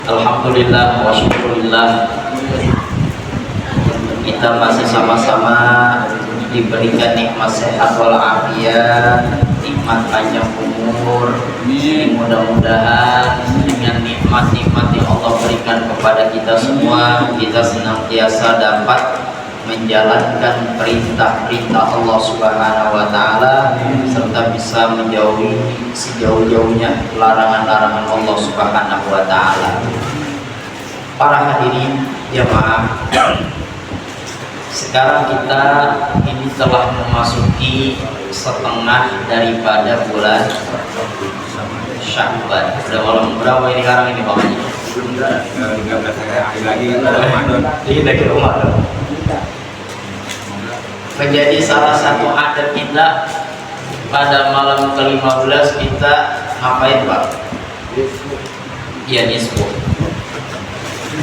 Alhamdulillah wa syukurillah, kita masih sama-sama diberikan nikmat sehat walafiat, nikmat panjang umur. Mudah-mudahan dengan nikmat-nikmat yang Allah berikan kepada kita semua, kita senantiasa dapat menjalankan perintah-perintah Allah Subhanahu wa Ta'ala, serta bisa menjauhi sejauh-jauhnya larangan-larangan Allah Subhanahu wa Ta'ala. Para hadirin jamaah, sekarang kita ini telah memasuki setengah daripada bulan Sya'ban. Sudah malam berapa ini sekarang ini Pak Haji? 13 hari lagi Ramadan. Kita ke Ramadan. Menjadi salah satu adat kita pada malam ke-15 kita ngapain Pak? Iya, nisfu.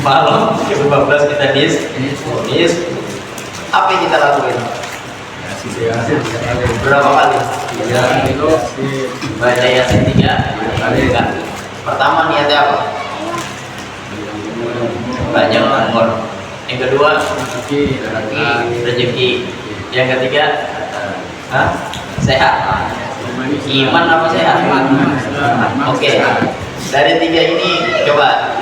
Malam ke-15 kita nisfu. Apa yang kita lakuin? Berapa kali? Baca Yasin 3 kali. Pertama niatnya apa? Banyak umur. Yang kedua rezeki. Yang ketiga sehat. Iman apa sehat? Oke. Dari tiga ini coba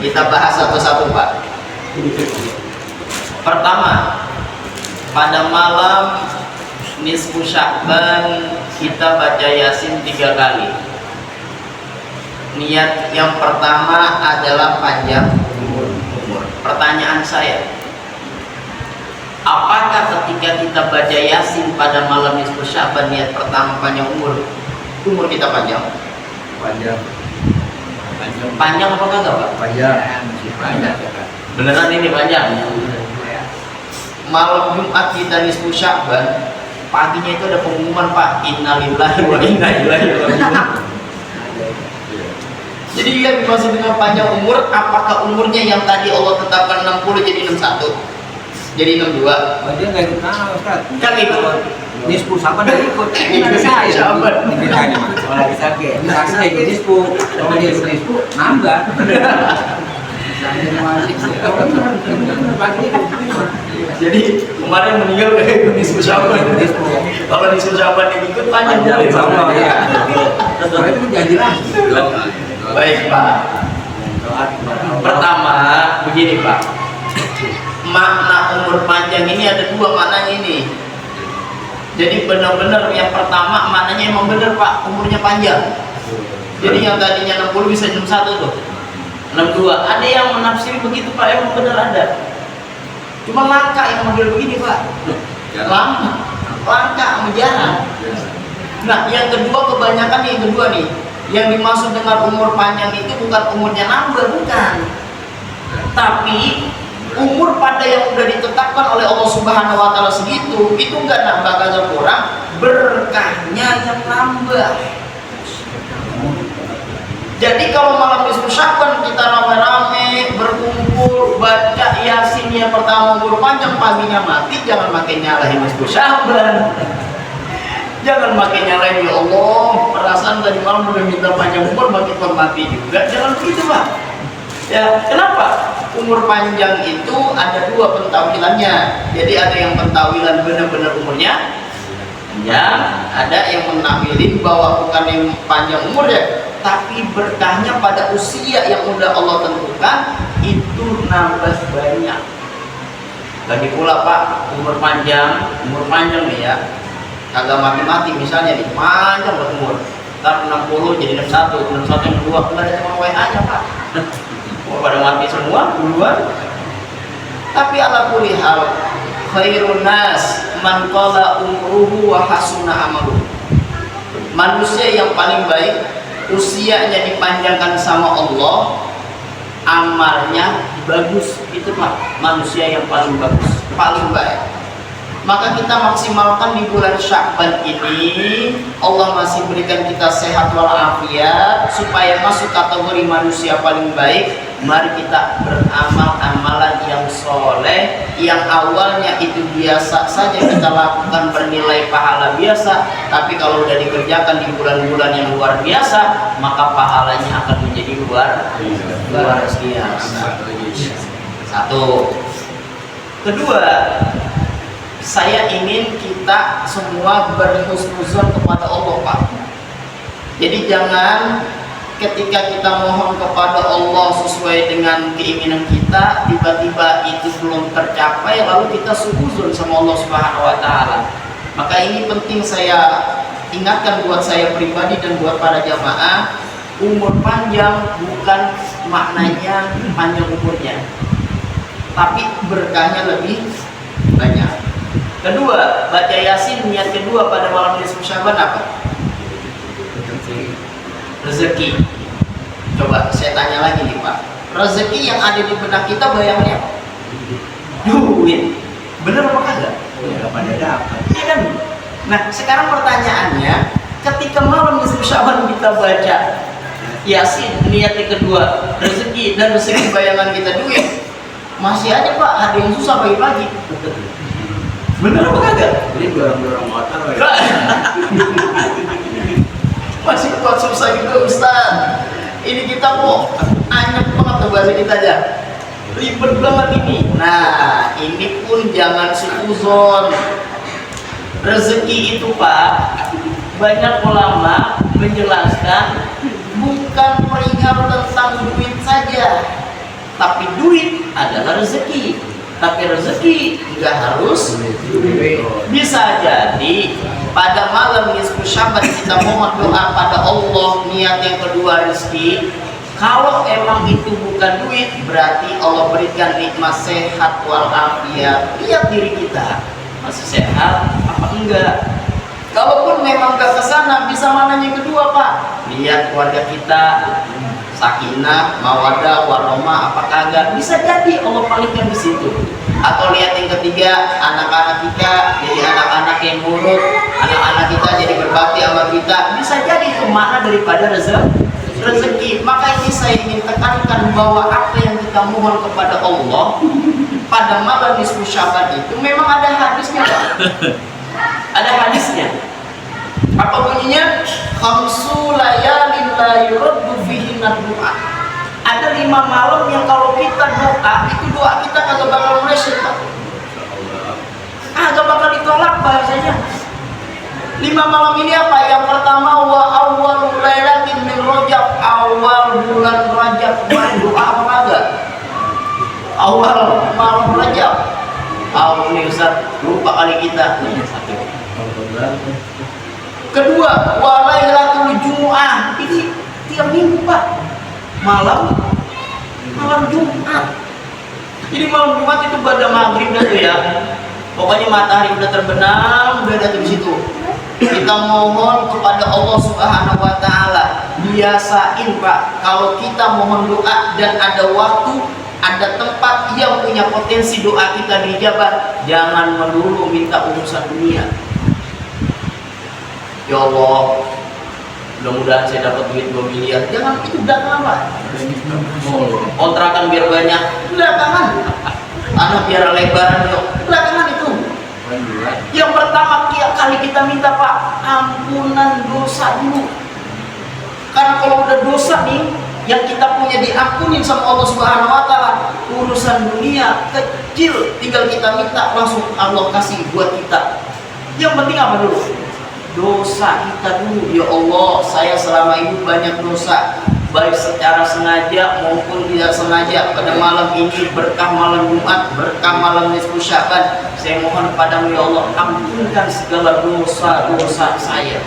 kita bahas satu-satu Pak. Pertama, pada malam nisfu Sya'ban kita baca Yasin 3 kali. Niat yang pertama adalah panjang umur. Pertanyaan saya, apakah ketika kita baca Yasin pada malam nisfu Sya'ban niat pertama panjang umur kita panjang? Panjang apa kagak Pak? Panjang. Beneran ini panjang. Malam Jumat kita nisfu Sya'ban, paginya itu ada pengumuman Pak, innalillahi wa inna ilaihi raji'un. Jadi yang dimaksud dengan panjang umur, apakah umurnya yang tadi Allah tetapkan 60 jadi 61? Jadi 62? Dia nggak ikut Ustaz. Kan ikut Nisfu Sya'ban nggak ikut. Ini ada saya. Sya'ban. Kalau lagi sakit. Sakit saya ikut nisfu. Kalau dia ikut nisfu nambah. Jadi kemarin meninggal kayak ikut nisfu Sya'ban. Kalau nisfu Sya'ban yang ikut panjang umur sama ya. Kalau itu janji lah. Baik Pak. Pertama begini Pak, makna umur panjang ini ada dua maknanya ini. Jadi benar-benar yang pertama maknanya emang benar Pak, umurnya panjang. Jadi yang tadinya 60 bisa 61 tuh, 62. Ada yang menafsiri begitu Pak, emang benar ada. Cuma langka yang model begini Pak, langka jarang. Nah yang kedua, kebanyakan yang kedua nih, yang dimaksud dengan umur panjang itu bukan umurnya nambah, bukan, tapi umur pada yang udah ditetapkan oleh Allah Subhanahu wa Ta'ala segitu, itu enggak nambah kagak kurang, berkahnya yang nambah. Jadi kalau malam nisfu Sya'ban kita rame-rame berkumpul baca Yasin yang pertama umur panjang, paginya mati, jangan makin nyalahin nisfu Sya'ban. Jangan makin nyalahin, ya Allah, perasaan tadi malam udah minta panjang umur, makin mati juga. Jangan begitu Pak. Ya, kenapa? Umur panjang itu ada dua pentawilannya. Jadi ada yang pentawilan benar-benar umurnya panjang, ada yang menawilin bahwa bukan yang panjang umur ya, tapi berkahnya pada usia yang udah Allah tentukan itu nambah banyak. Lagi pula Pak, umur panjang nih ya, kagak mati-mati misalnya nih, panjang buat umur. Ntar 60 jadi 61, 61 yang kedua, enggak ada cuma WA nya Pak. Pada mati semua duluan. Tapi ala kulli hal, khairun nas man qala umruhu wa hasuna amaluhu. Manusia yang paling baik, usianya dipanjangkan sama Allah, amalnya bagus. Itu Pak, manusia yang paling bagus, paling baik. Maka kita maksimalkan di bulan Sya'ban ini, Allah masih berikan kita sehat walafiat supaya masuk kategori manusia paling baik. Mari kita beramal amalan yang soleh yang awalnya itu biasa saja kita lakukan bernilai pahala biasa, tapi kalau udah dikerjakan di bulan-bulan yang luar biasa, maka pahalanya akan menjadi luar biasa. Satu. Kedua, saya ingin kita semua berhusnuzon kepada Allah, Pak. Jadi jangan ketika kita mohon kepada Allah sesuai dengan keinginan kita, tiba-tiba itu belum tercapai lalu kita suudzon sama Allah Subhanahu wa taala. Maka ini penting saya ingatkan buat saya pribadi dan buat para jamaah, umur panjang bukan maknanya panjang umurnya, tapi berkahnya lebih banyak. Kedua, baca Yasin niat kedua pada malam nisfu Syaban apa? Rezeki. Coba saya tanya lagi nih Pak, rezeki yang ada di benak kita bayangannya apa? Duit. Bener apa kagak? Ya pada dapat. Iya kan? Nah sekarang pertanyaannya, ketika malam nisfu Syaban kita baca Yasin niat yang kedua rezeki, dan rezeki bayangan kita duit, masih aja Pak ada yang susah pagi-pagi. Bener apa kagak? Jadi dorong-dorong motor. Masih kuat susah gitu Ustaz. Ini kita kok anyep banget tuh bahasa kita aja. Ribet banget ini. Nah, ini pun jangan suudzon. Rezeki itu Pak, banyak ulama menjelaskan bukan perihal tentang duit saja, tapi duit adalah rezeki. Tapi rezeki nggak harus duit. Bisa jadi pada malam nisfu Syaban kita mohon doa pada Allah niat yang kedua rezeki. Kalau emang itu bukan duit, berarti Allah berikan nikmat sehat walafiat. Lihat diri kita masih sehat apa enggak. Kalaupun memang gak kesana, bisa mana yang kedua Pak? Lihat keluarga kita, sakinah, mawadah, warahmah, apa kagak? Bisa jadi Allah palingkan di situ. Atau lihat yang ketiga, anak-anak kita jadi anak-anak yang nurut, anak-anak kita jadi berbakti sama kita. Bisa jadi itu makna daripada rezeki. Maka ini saya ingin tekankan bahwa apa yang kita mohon kepada Allah pada malam nisfu Syaban itu memang ada hadisnya Pak. Ada hadisnya. Apa bunyinya? Khamsu layalin la yuraddu fihinna du'a. Ada 5 malam yang kalau kita doa, itu doa kita kagak bakal meleset Pak. Kagak bakal ditolak bahasanya. 5 malam ini apa? Yang pertama wa awwalul lailatin min Rajab, awal bulan Rajab. Doa apa kagak? Awal malam Rajab. Nih Ustaz, lupa kali kita. Satu. Kedua, wa lailatul Jumu'ah. Ini tiap minggu Pak. Malam Jumat. Jadi malam Jumat itu pada maghrib dah tuh ya. Pokoknya matahari udah terbenam, udah ada di situ. Kita mohon kepada Allah Subhanahu wa taala. Biasain Pak, kalau kita mohon doa dan ada waktu, ada tempat yang punya potensi doa kita dijabah, jangan melulu minta urusan dunia. Ya Allah, mudah-mudahan saya dapat duit 2 miliar. Jangan, itu belakangan Pak. Kontrakan biar banyak, belakangan. Tanah biar lebaran yuk, belakangan itu. Yang pertama kali kita minta Pak, ampunan dosa dulu. Karena kalau udah dosa nih, yang kita punya diampunin sama Allah Subhanahu wa taala, urusan dunia kecil, tinggal kita minta langsung Allah kasih buat kita. Yang penting apa dulu? Dosa kita dulu. Ya Allah, saya selama ini banyak dosa, baik secara sengaja maupun tidak sengaja. Pada malam ini berkah malam Jumat, berkah malam nisfu Syaban, saya mohon padamu ya Allah, ampunkan segala dosa-dosa saya.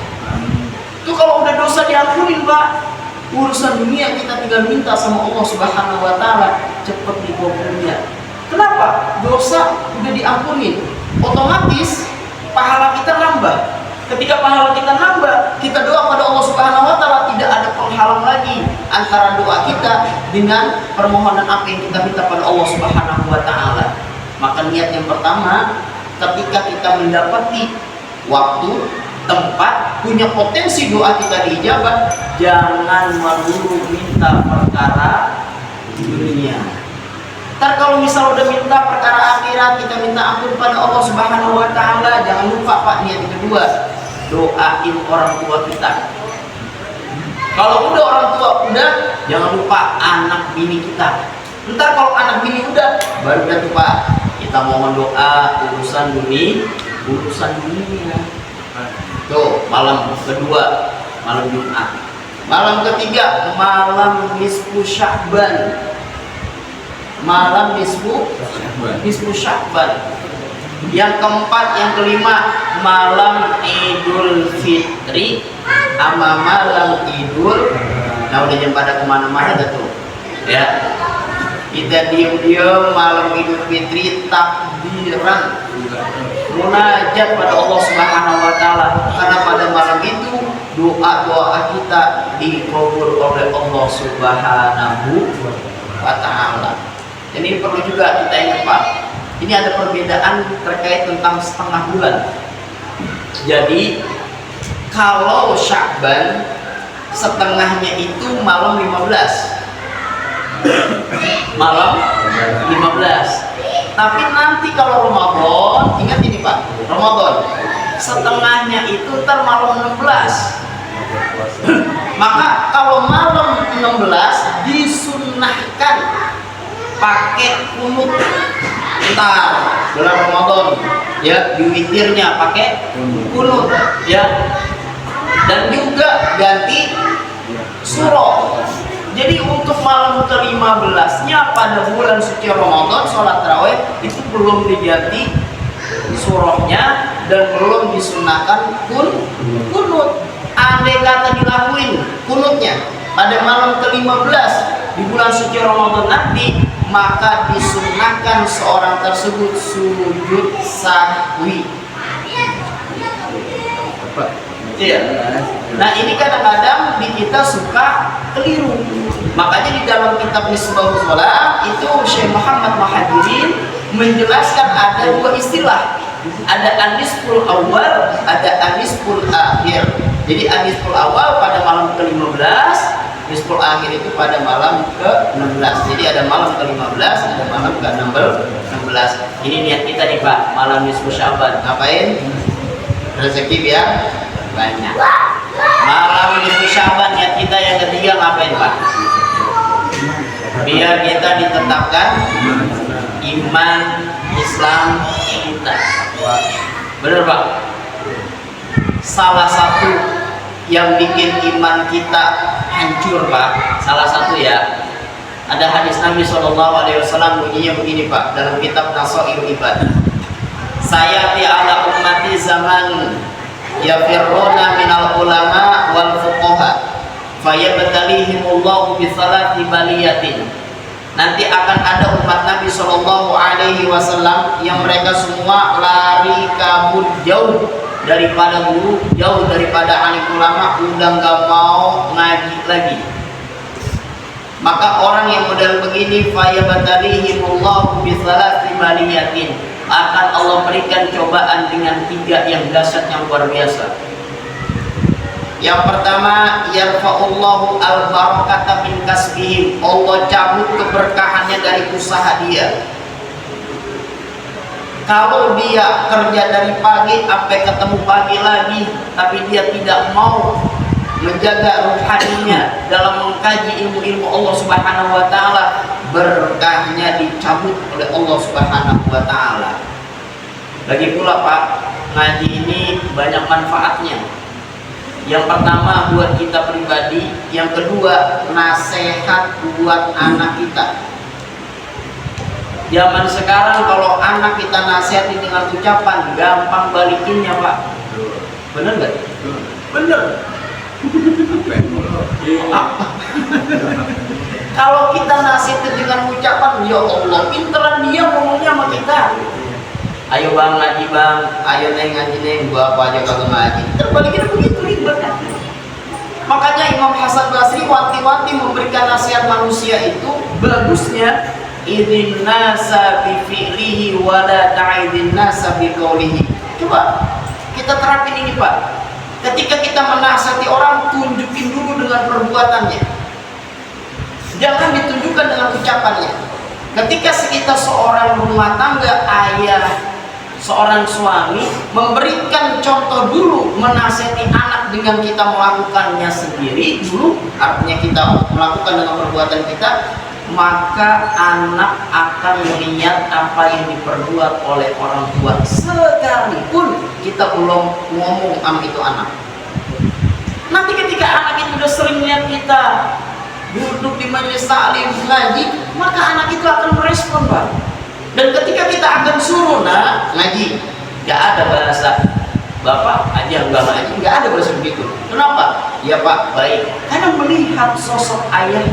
Itu kalau udah dosa diampunin Pak, urusan dunia kita tinggal minta sama Allah Subhanahu wa taala cepet dikabulkan. Kenapa? Dosa udah diampunin, otomatis pahala kita nambah. Ketika pahala kita nambah, kita doa pada Allah Subhanahu wa taala, tidak ada penghalang lagi antara doa kita dengan permohonan apa yang kita minta pada Allah Subhanahu wa taala. Maka niat yang pertama, ketika kita mendapati waktu, tempat, punya potensi doa kita diijabah, jangan melulu minta perkara dunia. Ntar kalau misal udah minta perkara akhirat, kita minta ampun pada Allah Subhanahu wa Ta'ala, jangan lupa Pak, niat yang kedua, doain orang tua kita. Kalau udah orang tua udah, jangan lupa anak bini kita. Ntar kalau anak bini udah, baru dah tuh Pak, kita mohon doa urusan dunia. Tuh malam kedua, malam Jumat. Malam ketiga, malam nisfu Sya'ban. Malam nisfu Sya'ban. Yang keempat, yang kelima, malam Idul Fitri sama malam Idul. Nah udah jam pada kemana-mana dah tuh, ya. Kita diam-diam malam Idul Fitri takbiran, munajat pada Allah Subhanahu wa Ta'ala, karena pada malam itu doa-doa kita dikabul oleh Allah Subhanahu wa Ta'ala. Dan ini perlu juga kita ingat Pak, ini ada perbedaan terkait tentang setengah bulan. Jadi kalau Sya'ban setengahnya itu malam 15, malam 15. Tapi nanti kalau Ramadan, ingat ini Pak, Ramadan setengahnya itu ntar malam 16. Maka kalau malam 16 disunnahkan pakai kunut. Ntar bulan Ramadan ya, di witirnya pakai kunut ya. Dan juga ganti surah. Jadi untuk malam ke-15-nya pada bulan suci Ramadan sholat tarawih itu belum diganti surahnya dan belum disunahkan kunut. Andai kata dilakuin kunutnya pada malam ke-15 di bulan suci Ramadan nanti, maka disunahkan seorang tersebut sujud sahwi. Iya. Nah ini kadang-kadang di kita suka keliru. Makanya di dalam kitab Misbahus Shalah itu Syekh Muhammad Mahadirin menjelaskan ada dua istilah. Ada anisful awal, ada anisful akhir. Jadi anisful awal pada malam ke-15, nisful akhir itu pada malam ke-16. Jadi ada malam ke-15, ada malam ke-16. Ini niat kita nih Pak, malam nisfu Sya'ban. Ngapain? Rezeki biar banyak. Malam nisfu Sya'ban niat kita yang ketiga ngapain Pak? Biar kita ditetapkan iman Islam kita. Bener Pak? Salah satu yang bikin iman kita hancur Pak, salah satu ya, ada hadis Nabi SAW bunyinya begini Pak, dalam kitab Nasaihul Ibad. Saya ala ummati zaman yafirruna minal ulama wal fuqaha fayabtalihimullahu bi salati baliyatin. Nanti akan ada umat Nabi SAW yang mereka semua lari kabur jauh daripada guru, jauh daripada alim ulama, udah nggak mau ngaji lagi. Maka orang yang model begini, fayabatalihimullahu bisalati baliyatin, akan Allah berikan cobaan dengan 3 yang dahsyat yang luar biasa. Yang pertama, yarfa'ullahu al-barakata min kasbihim, Allah cabut keberkahannya dari usaha dia. Kalau dia kerja dari pagi sampai ketemu pagi lagi, tapi dia tidak mau menjaga ruhaninya dalam mengkaji ilmu-ilmu Allah Subhanahu wa Ta'ala, berkahnya dicabut oleh Allah Subhanahu wa Ta'ala. Lagi pula Pak, ngaji ini banyak manfaatnya. Yang pertama buat kita pribadi, yang kedua nasihat buat anak kita. Zaman sekarang kalau anak kita nasihati dengan ucapan, gampang balikinnya Pak. Bener nggak? Bener. Kalau kita nasihati dengan ucapan, ya Allah, pinteran dia ngomongnya sama kita. Ayo bang ngaji bang, ayo neng ngaji neng, gua apa aja kagak ngaji. Terbalikin begitu ribet. Makanya Imam Hasan Basri wanti-wanti memberikan nasihat manusia itu bagusnya idin nasa bi fi'lihi wa la ta'idin nasa bi qawlihi. Coba kita terapin ini Pak. Ketika kita menasihati orang, tunjukin dulu dengan perbuatannya. Jangan ditunjukkan dengan ucapannya. Ketika kita seorang rumah tangga, ayah, seorang suami memberikan contoh dulu, menasihati anak dengan kita melakukannya sendiri dulu, artinya kita melakukan dengan perbuatan kita, maka anak akan melihat apa yang diperbuat oleh orang tua sekalipun kita belum ngomong sama itu anak. Nanti ketika anak itu udah sering lihat kita duduk di majelis taklim ngaji, maka anak itu akan merespon, Pak. Dan ketika kita akan suruh ngaji, nggak ada bahasa bapak aja nggak ngaji, nggak ada bahasa begitu. Kenapa? Ya Pak, baik. Karena melihat sosok ayah.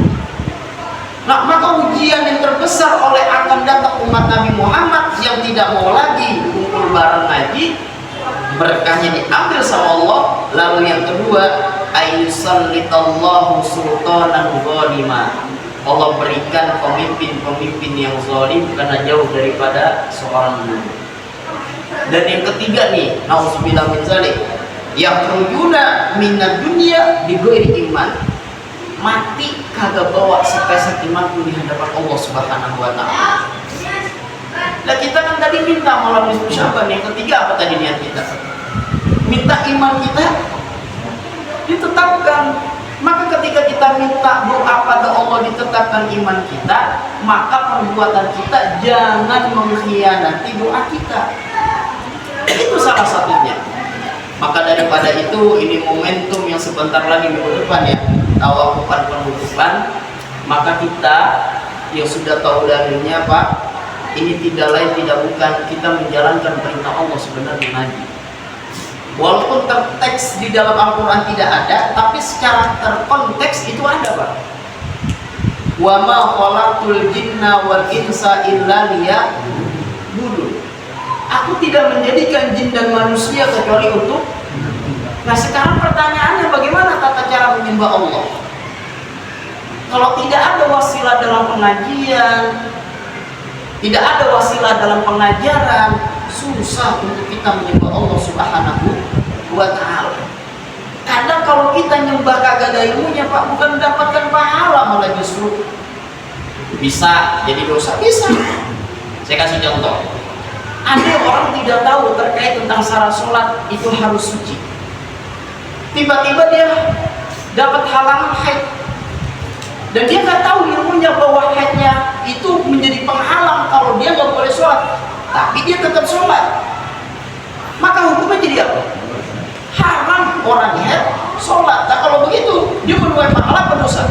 Nah, maka ujian yang terbesar oleh akan datang umat Nabi Muhammad yang tidak mau lagi kumpul bareng ngaji, berkahnya diambil sama Allah. Lalu yang kedua, ayyusallitallahu sultanan zalima. Allah berikan pemimpin-pemimpin yang zalim karena jauh daripada seorang guru. Dan yang ketiga nih, nauzubillah min zalik, yakhrujuna minad dunya bi ghairi iman. Mati kagak bawa sepeser iman pun di hadapan Allah Subhanahu wa taala. Nah, kita kan tadi minta malam nisfu Sya'ban, yang ketiga apa tadi niat kita? Minta iman kita ditetapkan. Maka ketika kita minta doa pada Allah ditetapkan iman kita, maka perbuatan kita jangan mengkhianati doa kita. Itu salah satunya. Maka daripada itu, ini momentum yang sebentar lagi minggu depan ya, tawakupan penutupan. Maka kita yang sudah tahu dalilnya, Pak, ini tidak lain tidak bukan kita menjalankan perintah Allah sebenarnya ngaji. Walaupun terteks di dalam Al-Quran tidak ada, tapi secara terkonteks itu ada, Pak. Wa ma khalaqtul jinna wal insa illa liya'budun. Aku tidak menjadikan jin dan manusia kecuali untuk. Nah, sekarang pertanyaannya, bagaimana tata cara menyembah Allah? Kalau tidak ada wasilah dalam pengajian, tidak ada wasilah dalam pengajaran, susah untuk kita menyembah Allah Subhanahu wa taala. Kadang kalau kita nyembah kagak ada ilmunya, Pak, bukan mendapatkan pahala, malah justru bisa jadi dosa. Bisa. Saya kasih contoh. Ada orang tidak tahu terkait tentang syarat sholat itu harus suci. Tiba-tiba dia dapat halangan haid, dan dia nggak tahu ilmunya bahwa haidnya itu menjadi penghalang kalau dia nggak boleh sholat, tapi dia tetap sholat. Maka hukumnya jadi apa? Haram orang haid sholat. Nah, kalau begitu dia menuai pahala apa dosa?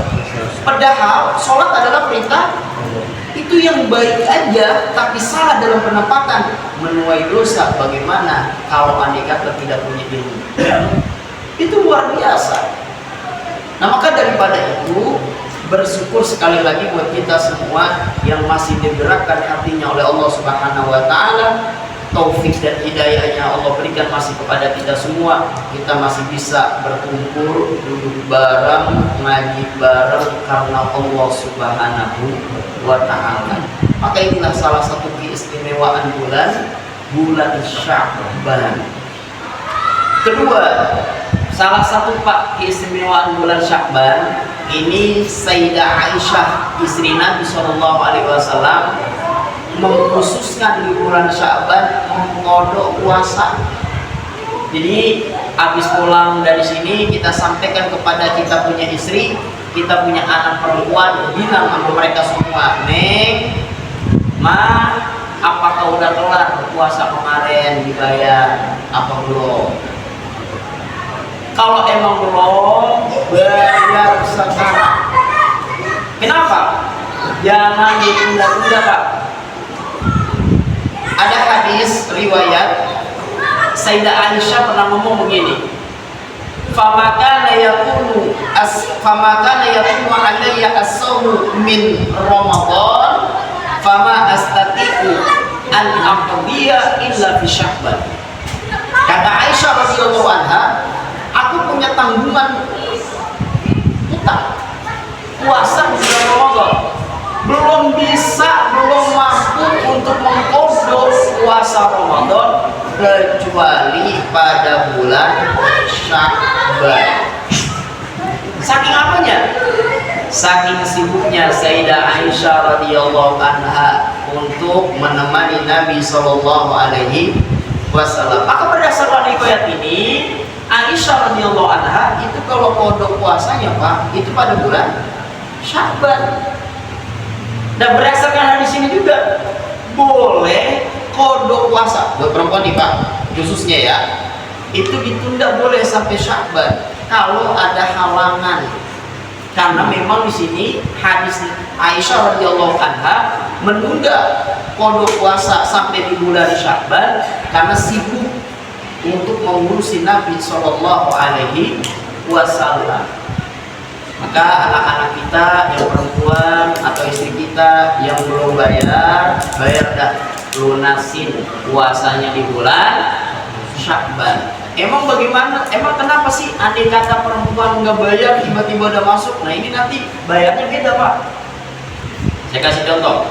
Padahal sholat adalah perintah. Itu yang baik aja, tapi salah dalam penempatan, menuai dosa. Bagaimana kalau andai kata tidak punya ilmu? Itu luar biasa. Nah, maka daripada itu, bersyukur sekali lagi buat kita semua yang masih digerakkan hatinya oleh Allah Subhanahu wa taala. Taufik dan hidayahnya Allah berikan masih kepada kita semua. Kita masih bisa berkumpul, duduk bareng, ngaji bareng karena Allah Subhanahu wa taala. Maka inilah salah satu keistimewaan bulan Sya'ban. Kedua, salah satu keistimewaan bulan Sya'ban ini, Sayyidah Aisyah istri Nabi SAW mengkhususkan di bulan Sya'ban mengkodok puasa. Jadi habis pulang dari sini kita sampaikan kepada kita punya istri, kita punya anak perempuan, bilang sama mereka semua, Neng, Ma, apakah udah kelar puasa kemarin dibayar apa belum? Kalau emang belum, bayar sekarang. Kenapa? Jangan ditunda-tunda, Pak. Ada hadis riwayat Sayyidah Aisyah pernah ngomong begini, famakana yakunu alayya as-sawmu min Ramadan fama astati'u an aqdiya illa fi Sya'ban. Kata Aisyah radhiyallahu anha, aku punya tanggungan utang puasa di bulan Ramadan, belum mampu untuk mengkodok puasa Ramadan kecuali pada bulan Sya'ban. Saking apanya? saking sibuknya Sayyidah Aisyah radhiyallahu anha untuk menemani Nabi Shallallahu Alaihi Wasallam. Maka berdasarkan riwayat ini, Aisyah radhiyallahu anha itu kalau kodok puasanya Pak, itu pada bulan Sya'ban. Dan berdasarkan hadis ini juga boleh kodok puasa buat perempuan nih Pak, khususnya ya, itu ditunda boleh sampai Sya'ban kalau ada halangan. Karena memang di sini hadis Aisyah radhiyallahu anha menunda kodok puasa sampai di bulan Sya'ban karena sibuk untuk mengurusi Nabi Shallallahu Alaihi Wasallam. Maka anak-anak kita yang perempuan atau istri kita yang belum bayar dah, lunasin puasanya di bulan Sya'ban. Emang bagaimana? Emang kenapa sih andai kata perempuan nggak bayar tiba-tiba udah masuk? Nah ini nanti bayarnya beda Pak. Saya kasih contoh.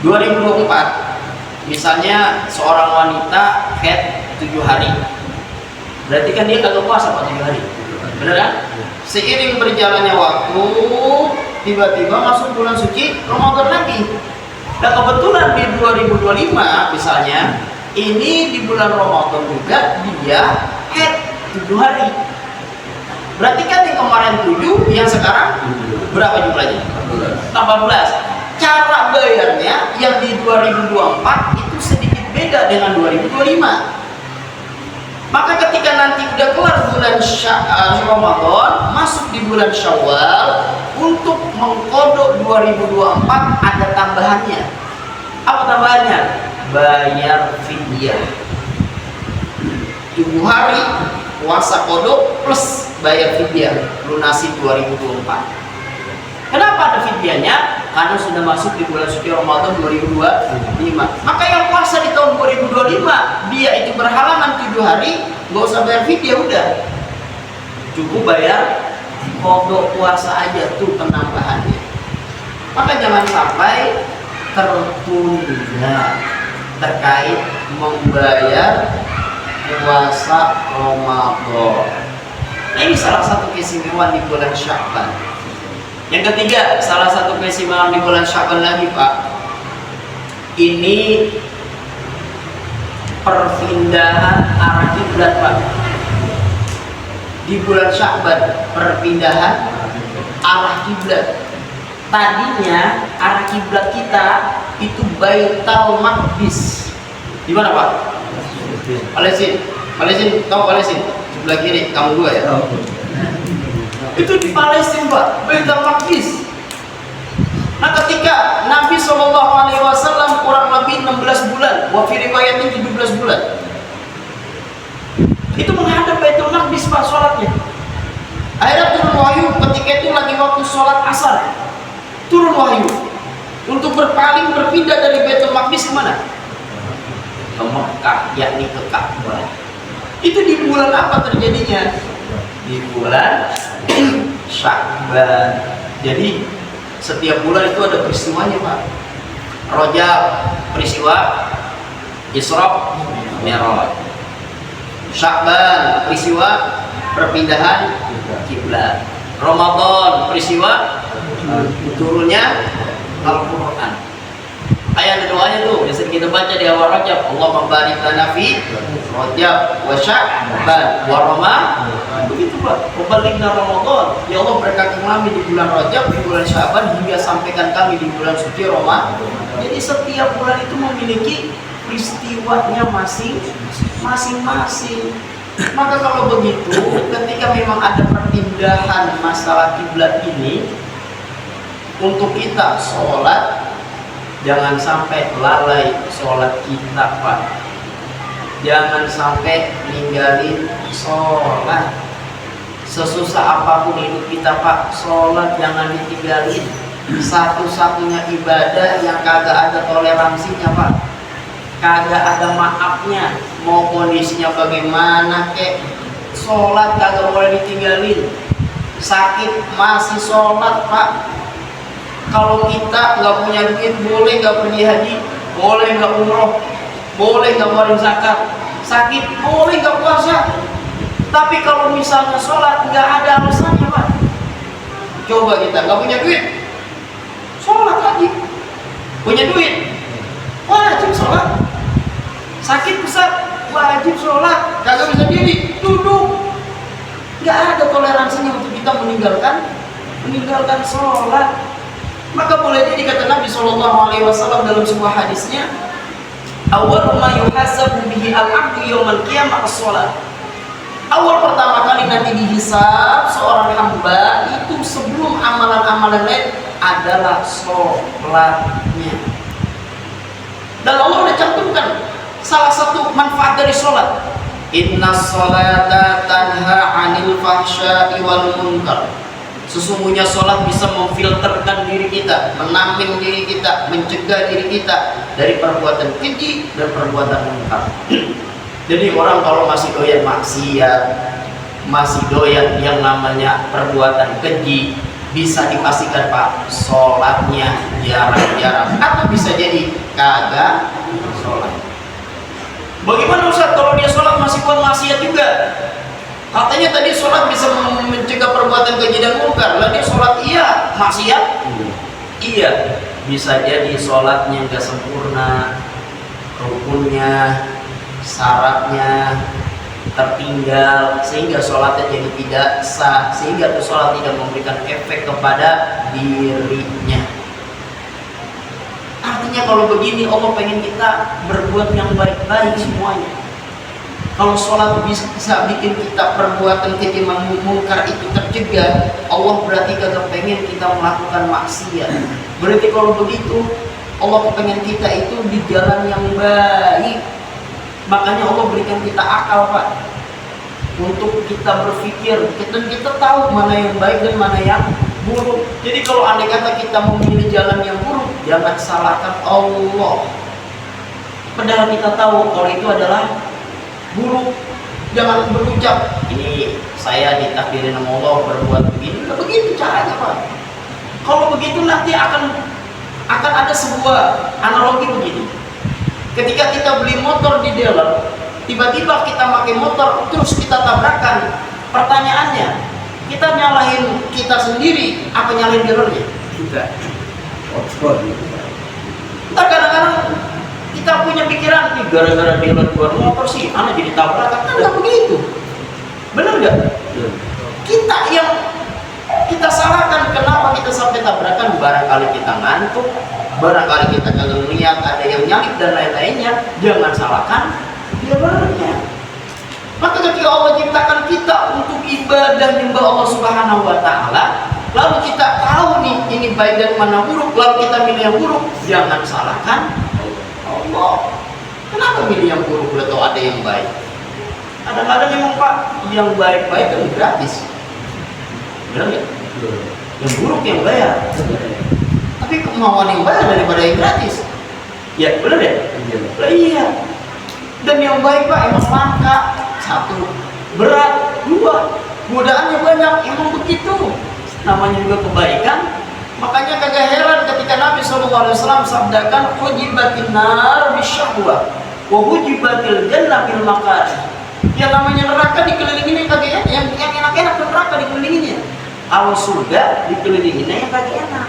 2024 misalnya seorang wanita haid 7 hari. Berarti kan dia kagak puasa Pak 7 hari. Benar kan? Seiring berjalannya waktu tiba-tiba masuk bulan suci Ramadan lagi. Nah kebetulan di 2025 misalnya ini di bulan Ramadan juga dia haid 7 hari. Berarti kan yang kemarin 7, yang sekarang berapa jumlahnya? 18. Cara bayarnya yang di 2024 itu sedikit beda dengan 2025. Maka ketika nanti udah keluar bulan Ramadan, masuk di bulan Syawal, untuk mengkodok 2024 ada tambahannya. Apa tambahannya? Bayar fidyah 7 hari puasa kodok plus bayar fidyah lunasi 2024. Kenapa ada fidyahnya? Karena sudah masuk di bulan suci Ramadan 2025. Maka yang puasa di tahun 2025 dia itu berhalangan 7 hari, nggak usah bayar fidyah, udah cukup bayar kodok puasa aja tuh penambahannya. Maka jangan sampai tertunda terkait membayar puasa Ramadan. Nah, ini salah satu keistimewaan di bulan Sya'ban. Yang ketiga, salah satu keistimewaan di bulan Sya'ban lagi Pak, ini perpindahan arah kiblat Pak. Di bulan Sya'ban perpindahan arah kiblat. Tadinya arah kiblat kita itu Baitul Maqdis. Di mana Pak? Palestina. Tahu Palestina? Sebelah kiri, kamu dua ya? Itu di Palestina Pak, Baitul Maqdis. Nah ketika Nabi SAW kurang lebih 16 bulan, wafi riwayatnya 17 bulan, itu menghadap Baitul Maqdis Pak sholatnya. Akhirnya turun wahyu ketika itu lagi waktu sholat asar. Turun wahyu untuk berpaling berpindah dari Baitul Maqdis kemana? Ke Mekah, yakni ke Ka'bah. Itu di bulan apa terjadinya? Di bulan Sya'ban. Jadi setiap bulan itu ada peristiwanya Pak. Rajab peristiwa Isra Mi'raj. Sya'ban peristiwa perpindahan kiblat. Ramadan peristiwa turunnya Al-Quran. Ayat doanya tuh biasa kita baca di awal Rajab, Allahumma barik lana fi Rajab wa Sya'ban wa Ramadan. Begitu Pak, membalighna Ramadan. Ya Allah berkati kami di bulan Rajab, di bulan Sya'ban, hingga sampaikan kami di bulan suci Ramadan. Jadi setiap bulan itu memiliki peristiwanya masing-masing. Maka kalau begitu, ketika memang ada perpindahan masalah kiblat ini, untuk kita sholat, jangan sampai lalai sholat kita Pak. Jangan sampai ninggalin sholat. Sesusah apapun hidup kita Pak, sholat jangan ditinggalin. Satu-satunya ibadah yang kagak ada toleransinya Pak, kagak ada maafnya. Mau kondisinya bagaimana kek, sholat kagak boleh ditinggalin. Sakit masih sholat Pak. Kalau kita nggak punya duit, boleh nggak pergi haji, boleh nggak umroh, boleh nggak ngeluarin zakat. Sakit boleh nggak puasa. Tapi kalau misalnya sholat nggak ada alasannya Pak, Coba kita nggak punya duit, sholat wajib. Punya duit, wajib sholat. Sakit besar, wajib sholat. Kagak bisa diri, duduk. Nggak ada toleransinya untuk kita meninggalkan sholat. Maka boleh jadi kata Nabi SAW dalam sebuah hadisnya, awal ma yuhasabu bihi al-'abdu yaumal qiyamah as-sholat. Awal pertama kali nanti dihisab seorang hamba itu sebelum amalan-amalan lain adalah sholatnya. Dan Allah sudah cantumkan salah satu manfaat dari sholat. Inna sholata tanha 'anil fahsya'i wal munkar. Sesungguhnya sholat bisa memfilterkan diri kita, menaming diri kita, mencegah diri kita dari perbuatan keji dan perbuatan munkar. Jadi orang kalau masih doyan maksiat, masih doyan yang namanya perbuatan keji, bisa dipastikan Pak, sholatnya jarang-jarang, atau bisa jadi kagak sholat. Bagaimana Ustaz kalau dia sholat masih buat maksiat juga? Katanya tadi sholat bisa mencegah perbuatan keji dan munkar. Lah dia sholat iya, maksiat? Iya, bisa jadi sholatnya nggak sempurna, rukunnya, syaratnya tertinggal, sehingga sholatnya jadi tidak sah, sehingga tuh sholat tidak memberikan efek kepada dirinya. Artinya kalau begini Allah pengen kita berbuat yang baik-baik semuanya. Kalau sholat bisa bikin kita perbuatan keji mungkar itu tercegah, Allah berarti kagak pengen kita melakukan maksiat. Berarti kalau begitu Allah pengen kita itu di jalan yang baik. Makanya Allah berikan kita akal Pak, untuk kita berpikir dan kita tahu mana yang baik dan mana yang buruk. Jadi kalau andai kata kita memilih jalan yang buruk, jangan salahkan Allah. Padahal kita tahu kalau itu adalah buruk. Jangan berucap, ini saya ditakdirin sama Allah berbuat begini. Nah, begitu caranya Pak. Kalau begitu nanti akan ada sebuah analogi begini. Ketika kita beli motor di dealer, tiba-tiba kita pakai motor terus kita tabrakan. Pertanyaannya, kita nyalahin kita sendiri apa nyalahin dealernya? Juga. Ntar kadang-kadang kita punya pikiran, nih gara-gara dealer keluar motor sih, anak jadi tabrakan. Kan nggak begitu. Bener nggak? Kita yang kita salahkan, kenapa kita sampai tabrakan? Barangkali kita ngantuk, barangkali kita kagak lihat ada yang nyalip dan lain-lainnya. Jangan salahkan dealernya. Maka ketika Allah ciptakan kita untuk ibadah nyembah Allah Subhanahu wa Ta'ala, lalu kita tahu nih ini baik dan mana buruk, lalu kita milih yang buruk, jangan salahkan Allah. Kenapa milih yang buruk? Udah tahu ada yang baik. Kadang-kadang memang Pak, yang baik-baik kan gratis. Benar nggak? Yang buruk yang bayar. Tapi kemauan yang bayar daripada yang gratis. Ya benar ya? Iya. Dan yang baik Pak emang langka. Satu, berat. Dua, godaannya banyak. Emang begitu. Namanya juga kebaikan. Makanya kagak heran ketika Nabi SAW sabdakan, hujibatin nar bisyahwah wa hujibatil jannah bil makarih. Yang namanya neraka dikelilinginnya kagak enak. Yang enak-enak tuh neraka dikelilinginnya. Kalau surga dikelilinginnya yang kagak enak.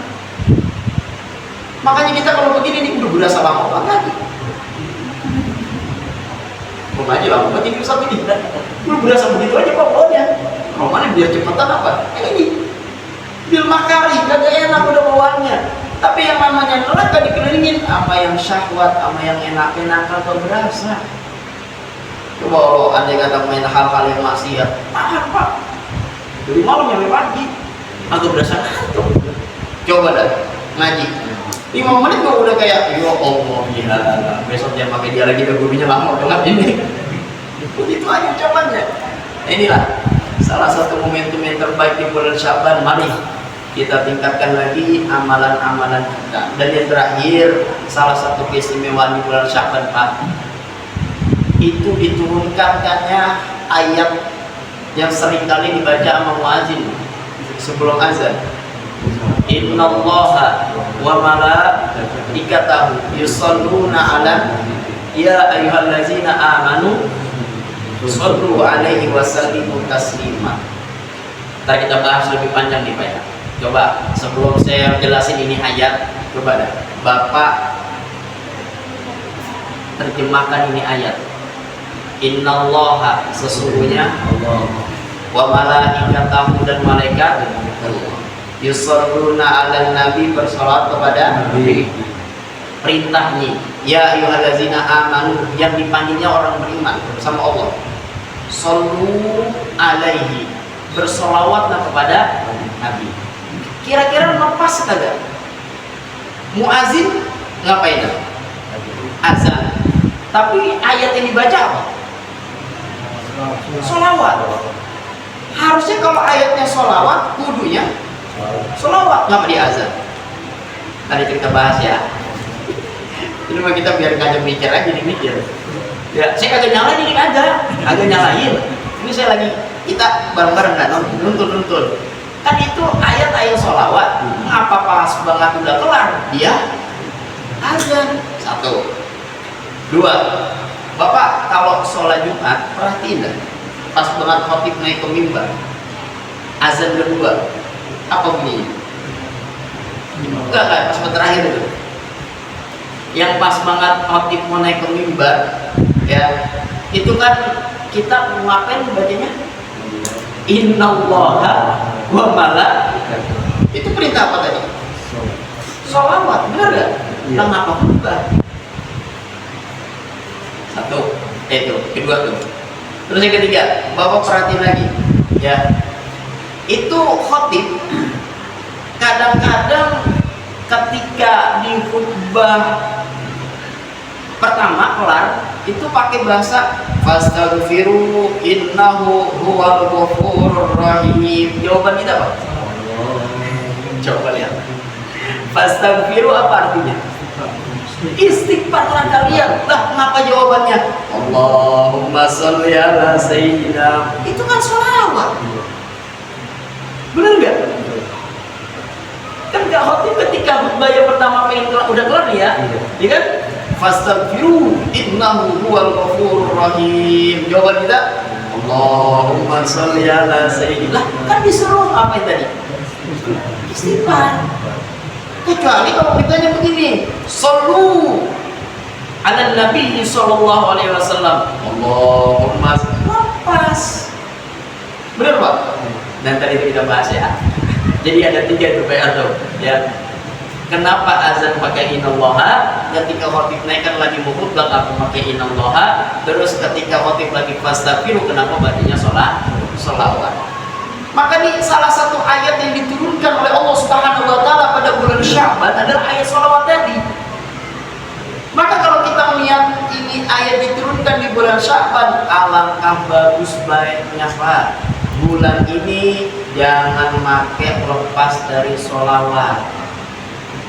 Makanya kita kalau begini nih udah berasa lama banget lagi. Mau ngaji lama banget ini Ustaz ini. Udah berasa begitu aja Pak bawanya. Romannya biar cepetan apa? Ini bil makari kagak enak udah bawaannya. Tapi yang namanya neraka dikelilingin apa yang syahwat, apa yang enak-enak atau berasa. Coba kalau andai kata main hal-hal yang maksiat, tahan Pak. Dari malam sampai pagi, agak berasa ngantuk. Coba dah ngaji. 5 menit gua udah kayak, ya Allah, ya besok dia pakai dia lagi udah gurunya lama banget ini. Begitu aja ucapannya. Inilah salah satu momentum yang terbaik di bulan Syaban. Mari kita tingkatkan lagi amalan-amalan kita. Dan yang terakhir, salah satu keistimewaan di bulan Syaban Pak, itu diturunkannya ayat yang seringkali dibaca sama muazin sebelum azan. Innallaha wa malaikatahu yusholluna 'alan ya ayyuhallazina amanu shollu 'alaihi wa sallimu taslima. Ntar kita bahas lebih panjang nih Pak ya. Coba sebelum saya jelasin ini ayat, coba dah Bapak terjemahkan ini ayat. Innallaha, sesungguhnya Allah, wa malaikatahu, dan malaikat yusholluna 'alan nabi, bersolat kepada nabi. Perintahnya, ya ayyuhallazina amanu, yang dipanggilnya orang beriman sama Allah. Shollu alaihi, bersolawatlah kepada nabi. Kira-kira lepas kagak? Muazin ngapain? Azan. Tapi ayat yang dibaca apa? Solawat. Harusnya kalau ayatnya solawat, kudunya solawat, nggak di azan. Tadi kita bahas ya. Ini mah kita biar ngajak mikir aja, nih mikir. Ya, saya kagak nyalain ini agak nyalain. Ini saya lagi, kita bareng-bareng kan nuntun. Kan itu ayat-ayat solawat. Apa pas banget udah kelar? Dia azan. 1. 2. Bapak kalau sholat Jumat perhatiin dah, pas banget khotib naik ke mimbar, azan kedua apa bunyinya? Enggak, pas terakhir itu yang pas banget khotib mau naik ke mimbar, ya itu kan kita ngapain bacanya? Innallaha wa malaikatahu. Itu perintah apa tadi? Sholawat, benar gak? Kenapa berubah? 1, itu kedua tuh. Terus yang ketiga, Bapak perhatiin lagi ya, itu khotib kadang-kadang ketika di khutbah pertama kelar itu pakai bahasa fastaghfiru innahu huwal ghafurur rahim. Jawaban kita apa? Coba lihat, fastaghfiru apa artinya? Istighfarlah kalian. Lah, kenapa jawabannya? Allahumma sholli ala sayyidina. Itu kan sholawat. Benar nggak? Kan gak khotib ketika khutbah yang pertama pengen kelar, udah kelar nih ya? Iya kan? Fastaghfiru innahu huwal ghafurur rahim. Jawaban kita Allahumma sholli ala sayyidina. Lah, kan disuruh apa yang tadi? Istighfar. Kecuali kalau kitanya begini, shollu ala nabi sallallahu alaihi wasallam, Allahumma lepas. Benar Pak? Dan tadi itu kita bahas ya. Jadi ada 3 tuh PR tuh ya. Kenapa azan pakai inallaha? Ketika khotib naik kan lagi khutbah aku pakai inallaha. Terus ketika khotib lagi fastaghfiru, kenapa bacanya sholawat? Maka ini salah satu ayat yang diturunkan oleh Allah Subhanahu wa taala pada bulan Sya'ban adalah ayat sholawat tadi. Maka kalau kita melihat ini ayat diturunkan di bulan Sya'ban, alangkah bagus baiknya Pak, bulan ini jangan pakai lepas dari sholawat.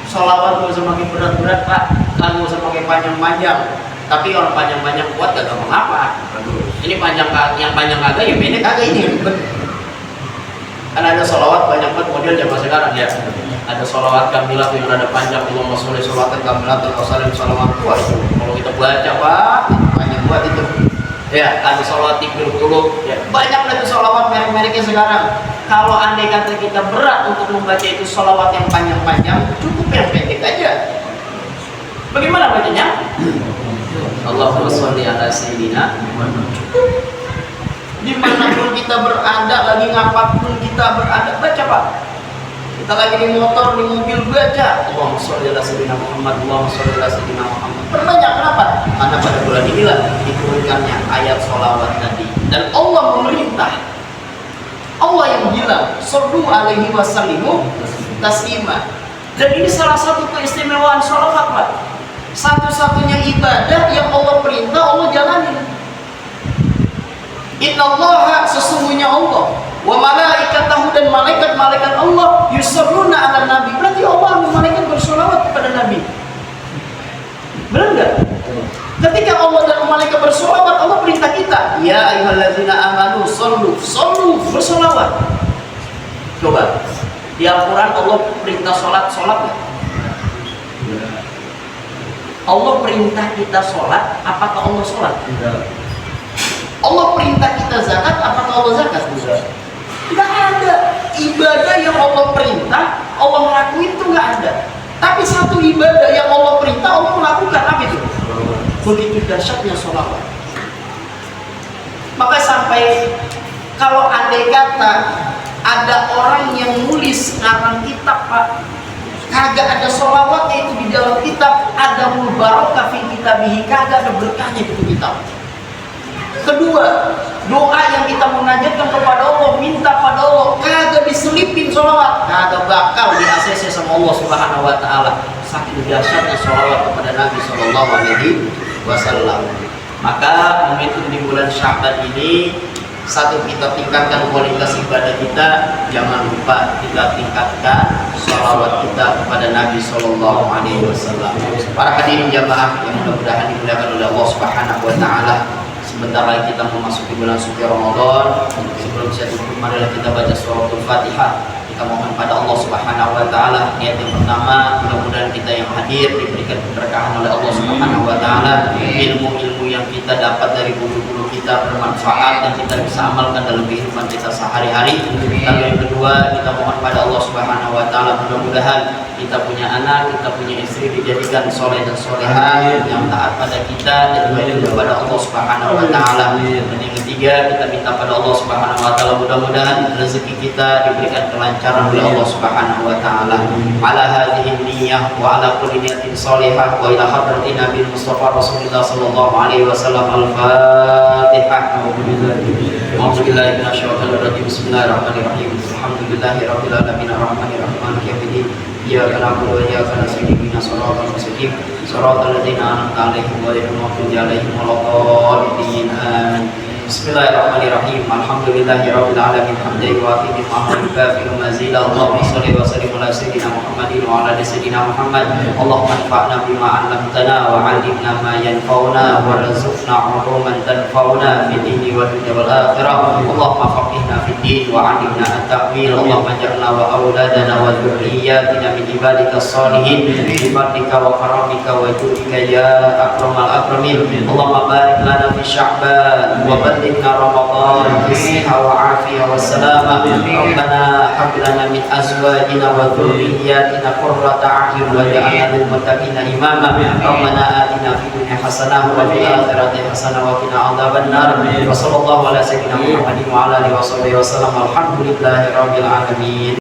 Sholawat gak usah makin berat-berat Pak, kan gak usah pakai panjang-panjang. Tapi orang panjang-panjang kuat gak gampang apa. Ini panjang, yang panjang kagak ya pendek kagak ini. Kan ada sholawat banyak banget model zaman sekarang ya. Ada sholawat kamilah yang ada panjang, Allahumma sholli sholawatan kamilatan wa salim sholawat kuat. Kalau kita baca Pak, panjang buat itu. Ya, ada sholawat tikbir qulub. Ya, banyak lagi sholawat merek-mereknya sekarang. Kalau andai kata kita berat untuk membaca itu sholawat yang panjang-panjang, cukup yang pendek aja. Bagaimana bacanya? Allahumma sholli ala sayyidina. Dimanapun kita berada, lagi ngapapun kita berada, baca Pak. Kita lagi di motor, di mobil, baca Allahumma sholli ala sayyidina Muhammad, Allahumma sholli ala sayyidina Muhammad. Perbanyak, kenapa? Karena pada bulan inilah diturunkannya ayat sholawat tadi. Dan Allah memerintah, Allah yang bilang shollu alaihi wasallimu taslima. Dan ini salah satu keistimewaan sholawat Pak. Satu-satunya ibadah yang Allah perintah, Allah jalanin. Innallaha, sesungguhnya Allah, wa malaikatahu, dan malaikat-malaikat Allah yusholluna 'alan nabi. Berarti Allah dan malaikat bersolawat kepada Nabi. Benar enggak? Ketika Allah dan malaikat bersolawat, Allah perintah kita, ya ayyuhallazina amanu shollu bersolawat. Coba di Al-Quran Allah perintah sholat enggak? Allah perintah kita sholat, apakah Allah sholat? Allah perintah kita zakat, apakah Allah zakat? Tidak ada. ibadah yang Allah perintah, Allah melakukan itu nggak ada. Tapi satu ibadah yang Allah perintah, Allah melakukan, apa itu? Begitu dahsyatnya sholawat. Maka sampai kalau andai kata ada orang yang nulis ngarang kitab, Pak, kagak ada sholawatnya itu di dalam kitab, ada mubarakah fi kitabihi, kagak ada berkahnya itu kitab. Kedua, doa yang kita munajatkan kepada Allah, minta pada Allah, kagak diselipin sholawat, kagak bakal di ACC sama Allah Subhanahu wa taala. Saking dahsyatnya sholawat kepada Nabi sallallahu alaihi wasallam. Maka momentum di bulan Sya'ban ini, satu, kita tingkatkan kualitas ibadah kita, jangan lupa kita tingkatkan sholawat kita kepada Nabi sallallahu alaihi wasallam. Para hadirin jamaah yang mudah-mudahan dimuliakan oleh Allah Subhanahu wa taala. Sebentar lagi kita memasuki bulan suci Ramadan. Sebelum saya tutup, marilah kita baca suratul Fatihah. Kita mohon pada Allah Subhanahu wa taala. Niat yang pertama, mudah-mudahan kita yang hadir diberikan keberkahan oleh Allah Subhanahu wa taala. Ilmu-ilmu yang kita dapat dari guru-guru kita bermanfaat dan kita bisa amalkan dalam kehidupan kita sehari-hari. Lalu yang kedua, kita mohon pada Allah Subhanahu wa taala, mudah-mudahan kita punya anak, kita punya istri dijadikan soleh dan soleha yang taat pada kita dan juga kepada Allah Subhanahu wa taala. Dan yang ketiga, kita minta pada Allah Subhanahu wa taala, mudah-mudahan rezeki kita diberikan kelancaran oleh Allah Subhanahu wa taala. Ala hadhihi niyyah wa ala kulli niyatin shalihah wa ila hadratin Nabi Mustafa Rasulullah sallallahu alaihi wasallam. Al-Fatihah. A'udzubillahi minasyaitonir rajim. Bismillahirrahmanirrahim. Alhamdulillahirabbil alamin arrahmanir rahim maliki yaumiddin. Iyyaka na'budu wa iyyaka nasta'in ihdinas siratal mustaqim siratal ladzina an'amta 'alaihim ghairil maghdubi 'alaihim waladdallin. Amin. Bismillahirrahmanirrahim. Alhamdulillahirabbil alamin hamdan yuwafi ni'amahu kafiru mazida. Allahumma shalli wa sallim ala sayyidina Muhammadin wa ala ali sayyidina Muhammad. Allahumma anfa'na bima 'allamtana wa 'allimna ma yanfa'una warzuqna 'uluman tanfa'una fid dini wad dunya wal akhirah. Allahumma faqihna fid din wa 'allimna at-ta'wil. Allahumma ij'alna wa auladana wa dhurriyyatina min ibadikas shalihin bi fadlika wa karamika wa judika ya akramal akramin. Allahumma barik lana fi Sya'ban wa بلغنا رمضان بصحة وعافية والسلامة. ربنا هب لنا من أزواجنا وذرياتنا قرة أعين واجعلنا للمتقين إماما. ربنا آتنا في الدنيا حسنة وفي الآخرة حسنة وقنا عذاب النار. وصلى الله على سيدنا محمد وعلى آله وصحبه وسلم. الحمد لله رب العالمين.